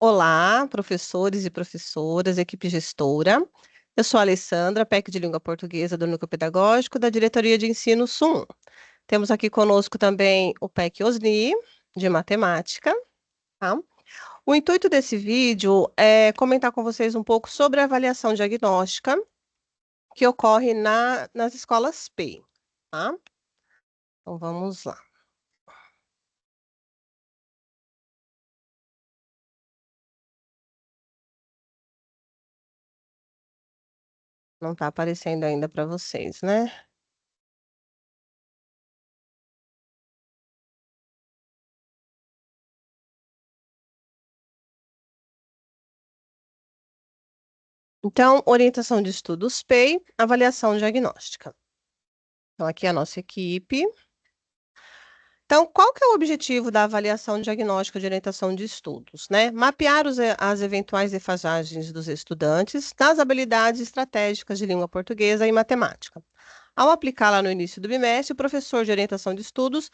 Olá, professores e professoras, equipe gestora. Eu sou a Alessandra, PEC de Língua Portuguesa do Núcleo Pedagógico da Diretoria de Ensino SUM. Temos aqui conosco também o PEC Osni, de Matemática. Tá? O intuito desse vídeo é comentar com vocês um pouco sobre a avaliação diagnóstica que ocorre nas escolas PEI. Tá? Então, vamos lá. Não está aparecendo ainda para vocês, né? Então, orientação de estudos PEI, avaliação diagnóstica. Então, aqui é a nossa equipe. Então, qual que é o objetivo da avaliação diagnóstica de orientação de estudos, né? Mapear as eventuais defasagens dos estudantes nas habilidades estratégicas de língua portuguesa e matemática. Ao aplicá-la no início do bimestre, o professor de orientação de estudos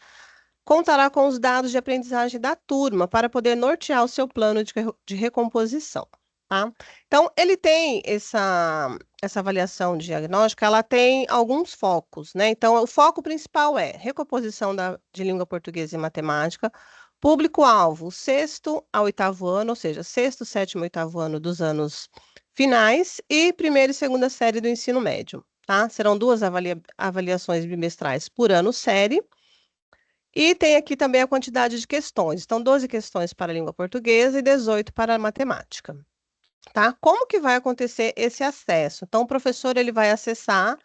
contará com os dados de aprendizagem da turma para poder nortear o seu plano de recomposição. Tá? Então, ele tem essa avaliação diagnóstica, ela tem alguns focos, né? Então, o foco principal é recomposição de língua portuguesa e matemática, público-alvo, sexto ao oitavo ano, ou seja, sexto, sétimo, oitavo ano dos anos finais e primeira e segunda série do ensino médio, tá? Serão duas avaliações bimestrais por ano série. E tem aqui também a quantidade de questões. Então, 12 questões para a língua portuguesa e 18 para a matemática. Tá? Como que vai acontecer esse acesso? Então, o professor ele vai acessar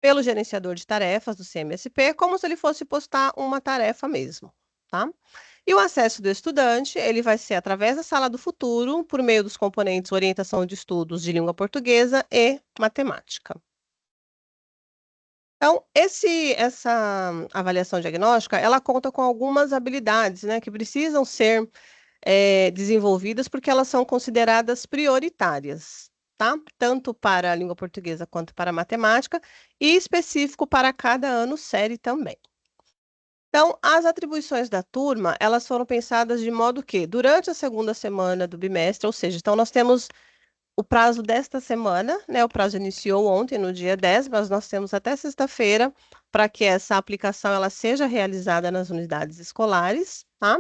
pelo gerenciador de tarefas do CMSP, como se ele fosse postar uma tarefa mesmo, tá? E o acesso do estudante, ele vai ser através da sala do futuro, por meio dos componentes orientação de estudos de língua portuguesa e matemática. Então, essa avaliação diagnóstica, ela conta com algumas habilidades, né, que precisam ser desenvolvidas porque elas são consideradas prioritárias, tá? Tanto para a língua portuguesa quanto para a matemática, e específico para cada ano série também. Então, as atribuições da turma, elas foram pensadas de modo que, durante a segunda semana do bimestre, ou seja, então nós temos o prazo desta semana, né? O prazo iniciou ontem, no dia 10, mas nós temos até sexta-feira para que essa aplicação ela seja realizada nas unidades escolares, tá?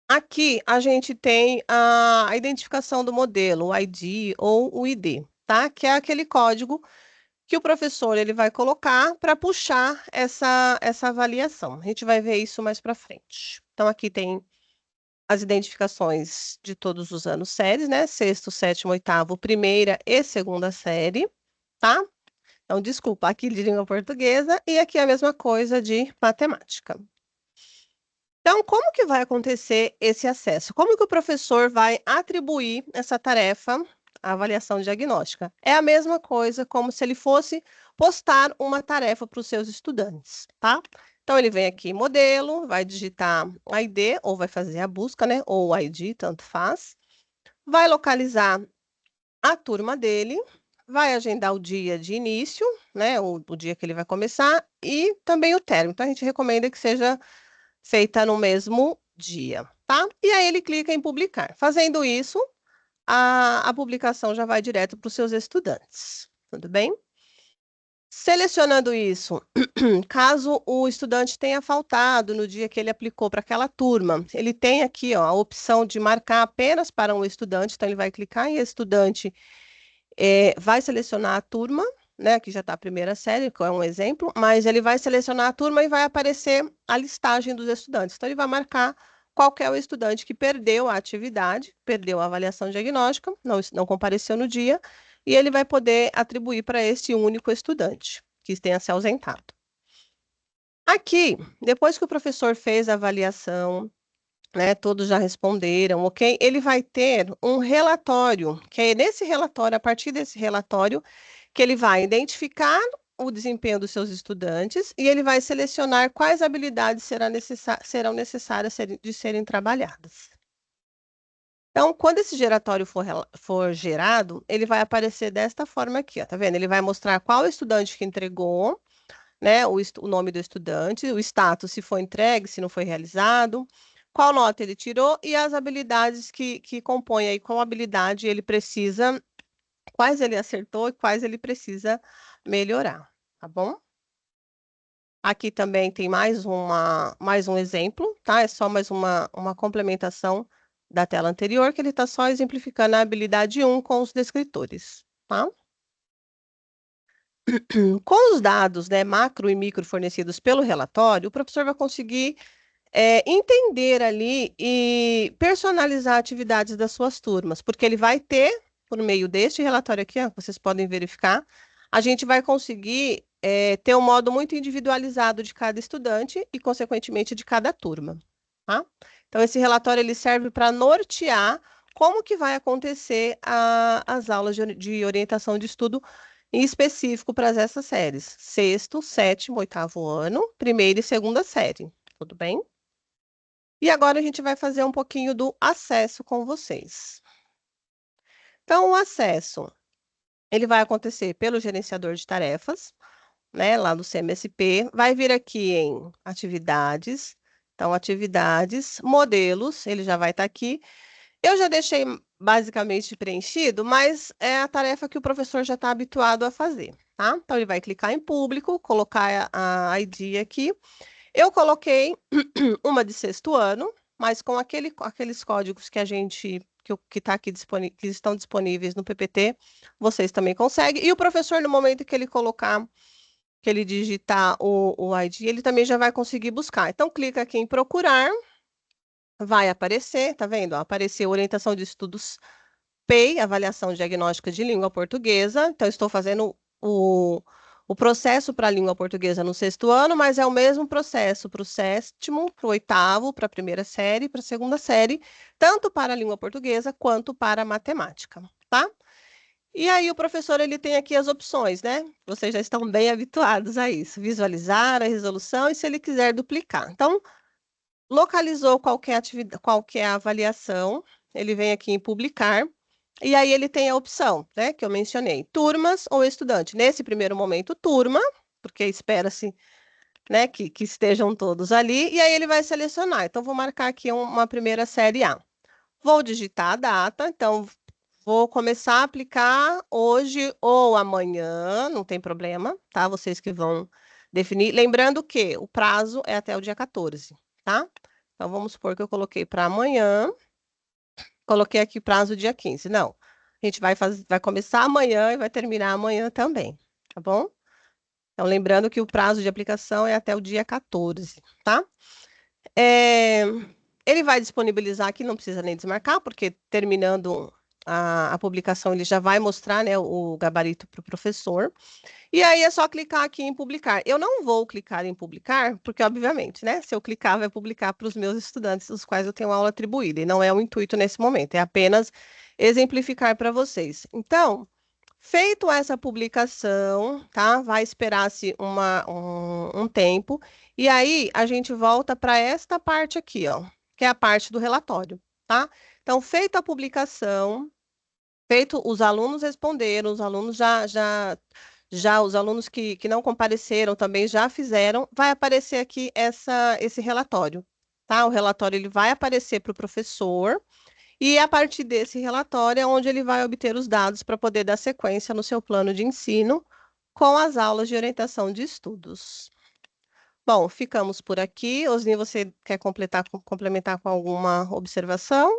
Aqui a gente tem a identificação do modelo, o ID ou o ID, tá? Que é aquele código que o professor ele vai colocar para puxar essa avaliação. A gente vai ver isso mais para frente. Então, aqui tem as identificações de todos os anos séries, né? Sexto, sétimo, oitavo, primeira e segunda série, tá? Então, desculpa, aqui de língua portuguesa e aqui a mesma coisa de matemática. Então, como que vai acontecer esse acesso? Como que o professor vai atribuir essa tarefa, a avaliação diagnóstica? É a mesma coisa como se ele fosse postar uma tarefa para os seus estudantes, tá? Então, ele vem aqui em modelo, vai digitar ID, ou vai fazer a busca, né? Ou ID, tanto faz. Vai localizar a turma dele, vai agendar o dia de início, né? O dia que ele vai começar, e também o término. Então, a gente recomenda que seja feita no mesmo dia, tá? E aí ele clica em publicar. Fazendo isso, a publicação já vai direto para os seus estudantes, tudo bem? Selecionando isso, caso o estudante tenha faltado no dia que ele aplicou para aquela turma, ele tem aqui ó, a opção de marcar apenas para um estudante, então ele vai clicar em estudante, vai selecionar a turma, né? Aqui já está a primeira série, que é um exemplo, mas ele vai selecionar a turma e vai aparecer a listagem dos estudantes. Então, ele vai marcar qual que é o estudante que perdeu a atividade, perdeu a avaliação diagnóstica, não compareceu no dia, e ele vai poder atribuir para esse único estudante que tenha se ausentado. Aqui, depois que o professor fez a avaliação, né, todos já responderam, ok? Ele vai ter um relatório, que é nesse relatório, a partir desse relatório, que ele vai identificar o desempenho dos seus estudantes e ele vai selecionar quais habilidades serão necessárias de serem trabalhadas. Então, quando esse giratório for gerado, ele vai aparecer desta forma aqui, ó, tá vendo? Ele vai mostrar qual estudante que entregou, né, o nome do estudante, o status, se foi entregue, se não foi realizado, qual nota ele tirou e as habilidades que compõem aí, qual habilidade ele precisa, quais ele acertou e quais ele precisa melhorar, tá bom? Aqui também tem mais um exemplo, tá? É só mais uma complementação da tela anterior, que ele está só exemplificando a habilidade 1 com os descritores, tá? Com os dados, né, macro e micro fornecidos pelo relatório, o professor vai conseguir entender ali e personalizar atividades das suas turmas, porque ele vai ter, por meio deste relatório aqui, ó, que vocês podem verificar, a gente vai conseguir ter um modo muito individualizado de cada estudante e, consequentemente, de cada turma, tá? Então, esse relatório ele serve para nortear como que vai acontecer as aulas de orientação de estudo em específico para essas séries, sexto, sétimo, oitavo ano, primeira e segunda série, tudo bem? E agora a gente vai fazer um pouquinho do acesso com vocês. Então, o acesso, ele vai acontecer pelo gerenciador de tarefas, né, lá do CMSP, vai vir aqui em atividades, então atividades, modelos, ele já vai estar aqui. Eu já deixei basicamente preenchido, mas é a tarefa que o professor já está habituado a fazer, tá? Então, ele vai clicar em público, colocar a ID aqui. Eu coloquei uma de sexto ano, mas com aqueles códigos que a gente que está aqui que estão disponíveis no PPT, vocês também conseguem. E o professor, no momento que ele colocar, que ele digitar o ID, ele também já vai conseguir buscar. Então, clica aqui em procurar, vai aparecer, tá vendo? Ó, apareceu orientação de estudos PEI, avaliação diagnóstica de língua portuguesa. Então, estou fazendo o processo para a língua portuguesa no sexto ano, mas é o mesmo processo para o sétimo, para o oitavo, para a primeira série, para a segunda série, tanto para a língua portuguesa quanto para a matemática, tá? E aí o professor ele tem aqui as opções, né? Vocês já estão bem habituados a isso, visualizar a resolução e se ele quiser duplicar. Então, localizou qualquer atividade, qualquer avaliação, ele vem aqui em publicar, e aí ele tem a opção, né, que eu mencionei, turmas ou estudante. Nesse primeiro momento, turma, porque espera-se, né, que estejam todos ali, e aí ele vai selecionar. Então, vou marcar aqui uma primeira série A. Vou digitar a data, então vou começar a aplicar hoje ou amanhã, não tem problema, tá? Vocês que vão definir. Lembrando que o prazo é até o dia 14, tá? Então, vamos supor que eu coloquei para amanhã, coloquei aqui prazo dia 15. Não, a gente vai começar amanhã e vai terminar amanhã também, tá bom? Então, lembrando que o prazo de aplicação é até o dia 14, tá? Ele vai disponibilizar aqui, não precisa nem desmarcar, porque terminando a publicação, ele já vai mostrar, né, o gabarito para o professor. E aí é só clicar aqui em publicar. Eu não vou clicar em publicar, porque, obviamente, né, se eu clicar, vai publicar para os meus estudantes, os quais eu tenho aula atribuída, e não é o intuito nesse momento, é apenas exemplificar para vocês. Então, feito essa publicação, tá? Vai esperar-se um tempo, e aí a gente volta para esta parte aqui, ó, que é a parte do relatório, tá? Então, feita a publicação, feito, os alunos responderam, os alunos já os alunos que não compareceram também já fizeram, vai aparecer aqui esse relatório, tá? O relatório ele vai aparecer para o professor, e a partir desse relatório é onde ele vai obter os dados para poder dar sequência no seu plano de ensino com as aulas de orientação de estudos. Bom, ficamos por aqui. Osni, você quer complementar com alguma observação?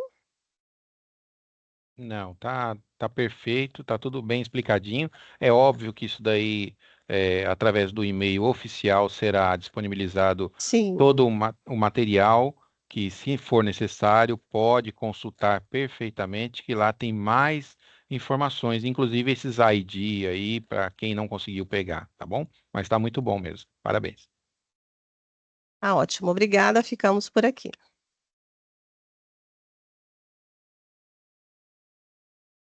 Não, tá perfeito, tá tudo bem explicadinho. É óbvio que isso daí, através do e-mail oficial, será disponibilizado Sim. todo o material que, se for necessário, pode consultar perfeitamente, que lá tem mais informações, inclusive esses ID aí, para quem não conseguiu pegar, tá bom? Mas tá muito bom mesmo. Parabéns. Tá ótimo. Obrigada. Ficamos por aqui.